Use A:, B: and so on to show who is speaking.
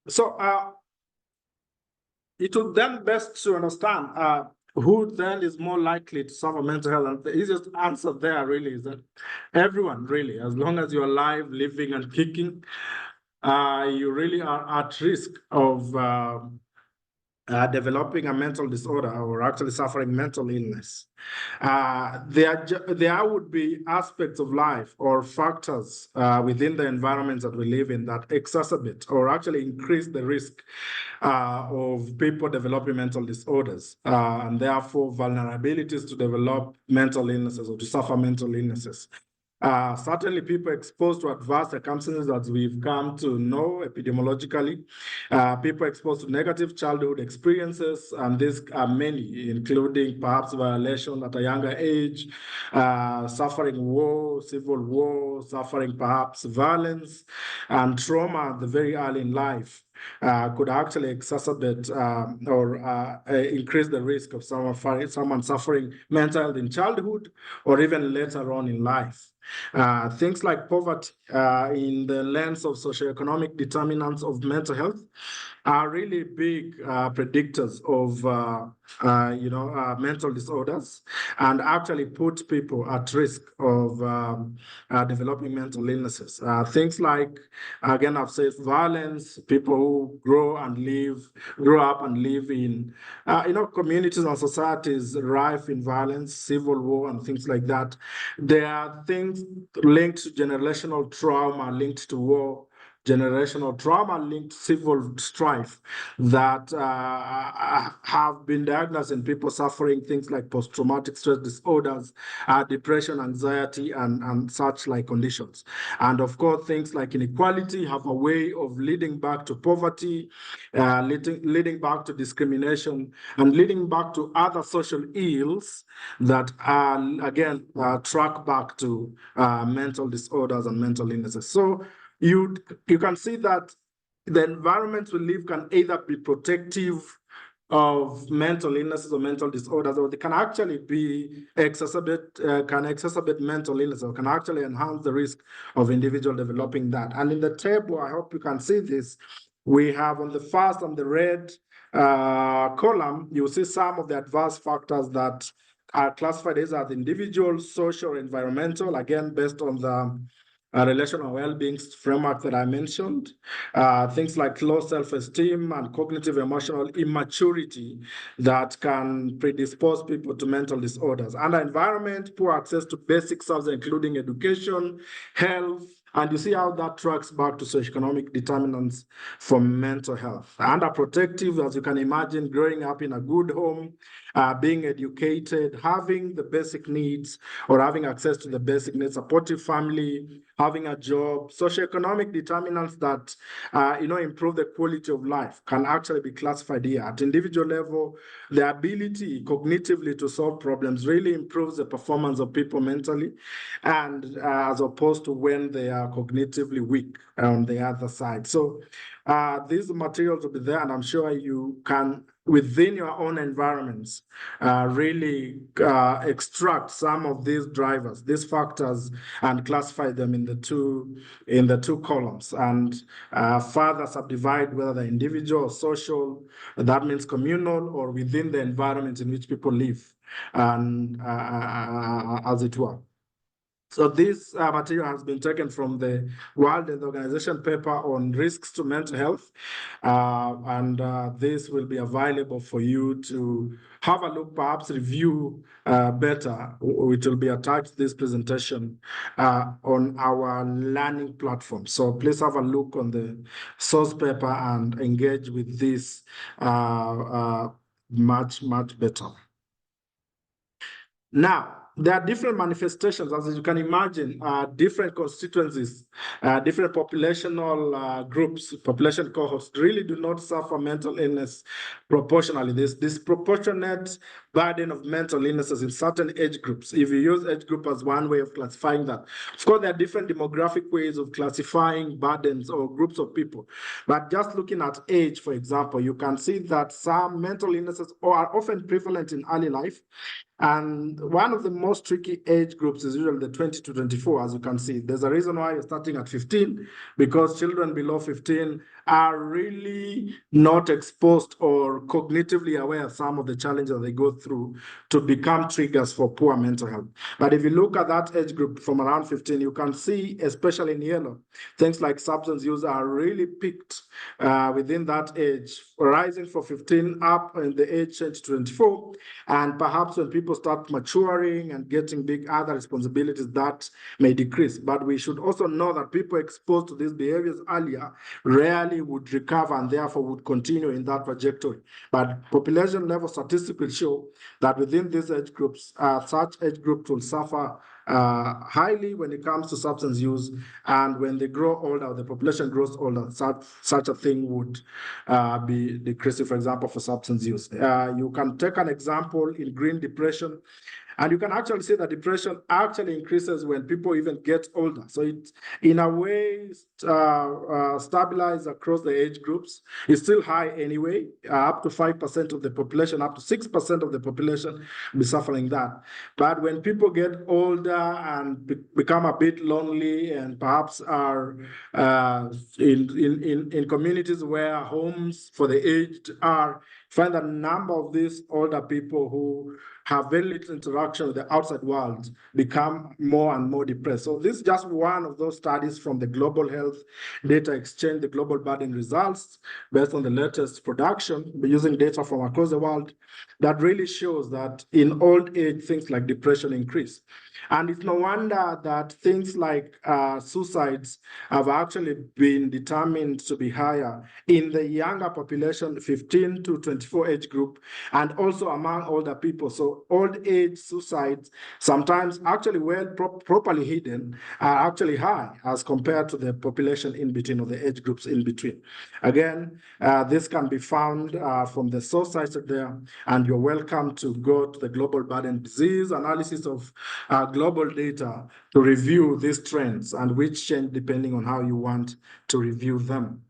A: So it would then best to understand who then is more likely to suffer mental health. And the easiest answer there really is that everyone, really, as long as you're alive, living, and kicking, you really are at risk of developing a mental disorder or actually suffering mental illness. There would be aspects of life or factors within the environments that we live in that exacerbate or actually increase the risk of people developing mental disorders and therefore vulnerabilities to develop mental illnesses or to suffer mental illnesses. Certainly, people exposed to adverse circumstances, as we've come to know epidemiologically, people exposed to negative childhood experiences, and these are many, including perhaps violation at a younger age, suffering war, civil war, suffering perhaps violence and trauma at the very early in life. Could actually exacerbate or increase the risk of someone suffering mental health in childhood or even later on in life. Things like poverty in the lens of socioeconomic determinants of mental health are really big predictors of mental disorders and actually put people at risk of developing mental illnesses. Things like, again, I've said violence, people who grow up and live in communities and societies rife in violence, civil war, and things like that. There are things linked to generational trauma, linked to war, generational trauma linked civil strife that have been diagnosed in people suffering things like post-traumatic stress disorders, depression, anxiety, and such like conditions. And of course, things like inequality have a way of leading back to poverty, leading back to discrimination, and leading back to other social ills that again track back to mental disorders and mental illnesses. So you can see that the environment we live can either be protective of mental illnesses or mental disorders, or they can actually be exacerbate mental illness, or can actually enhance the risk of individual developing that. And in the table, I hope you can see this, we have on the first on the red column, you see some of the adverse factors that are classified as individual, social, environmental, again, based on the relational well-being framework that I mentioned. Things like low self-esteem and cognitive emotional immaturity that can predispose people to mental disorders. Under environment, poor access to basic services, including education, health, and you see how that tracks back to socioeconomic determinants for mental health. Underprotective, as you can imagine, growing up in a good home, being educated, having the basic needs or having access to the basic needs, supportive family, having a job, socioeconomic determinants that improve the quality of life can actually be classified here. At individual level, the ability cognitively to solve problems really improves the performance of people mentally, and as opposed to when they are cognitively weak on the other side. So these materials will be there, and I'm sure you can, within your own environments, really extract some of these drivers, these factors, and classify them in the two columns, and further subdivide whether they're individual or social, that means communal, or within the environment in which people live, and as it were. So this material has been taken from the World Health Organization paper on risks to mental health, and this will be available for you to have a look, perhaps review better, which will be attached to this presentation on our learning platform. So please have a look on the source paper and engage with this much, much better. Now, there are different manifestations, as you can imagine, different constituencies, different populational groups, population cohorts really do not suffer mental illness proportionally. There's disproportionate burden of mental illnesses in certain age groups, if you use age group as one way of classifying that. Of course, there are different demographic ways of classifying burdens or groups of people. But just looking at age, for example, you can see that some mental illnesses are often prevalent in early life, And one of the most tricky age groups is usually the 20 to 24, as you can see. There's a reason why you're starting at 15, because children below 15 are really not exposed or cognitively aware of some of the challenges they go through to become triggers for poor mental health. But if you look at that age group from around 15, you can see, especially in yellow, things like substance use are really peaked within that age, rising from 15 up in the age to 24. And perhaps when people start maturing and getting big other responsibilities, that may decrease. But we should also know that people exposed to these behaviors earlier rarely would recover and therefore would continue in that trajectory. But population level statistics will show that within these age groups, such age groups will suffer highly when it comes to substance use. And when they grow older, the population grows older, such a thing would be decreasing, for example, for substance use. You can take an example in green depression. And you can actually see that depression actually increases when people even get older. So it, in a way, stabilizes across the age groups. It's still high anyway, up to 5% of the population, up to 6% of the population be suffering that. But when people get older and become a bit lonely and perhaps are in communities where homes for the aged are, find a number of these older people who have very little interaction with the outside world become more and more depressed. So this is just one of those studies from the Global Health Data Exchange, the Global Burden Results, based on the latest production, using data from across the world, that really shows that in old age, things like depression increase. And it's no wonder that things like suicides have actually been determined to be higher in the younger population, 15 to 24 age group, and also among older people. So old age suicides, sometimes actually properly hidden, are actually high as compared to the population in between, or the age groups in between. Again, this can be found from the source cited there, and you're welcome to go to the Global Burden Disease Analysis of global data to review these trends and which change depending on how you want to review them.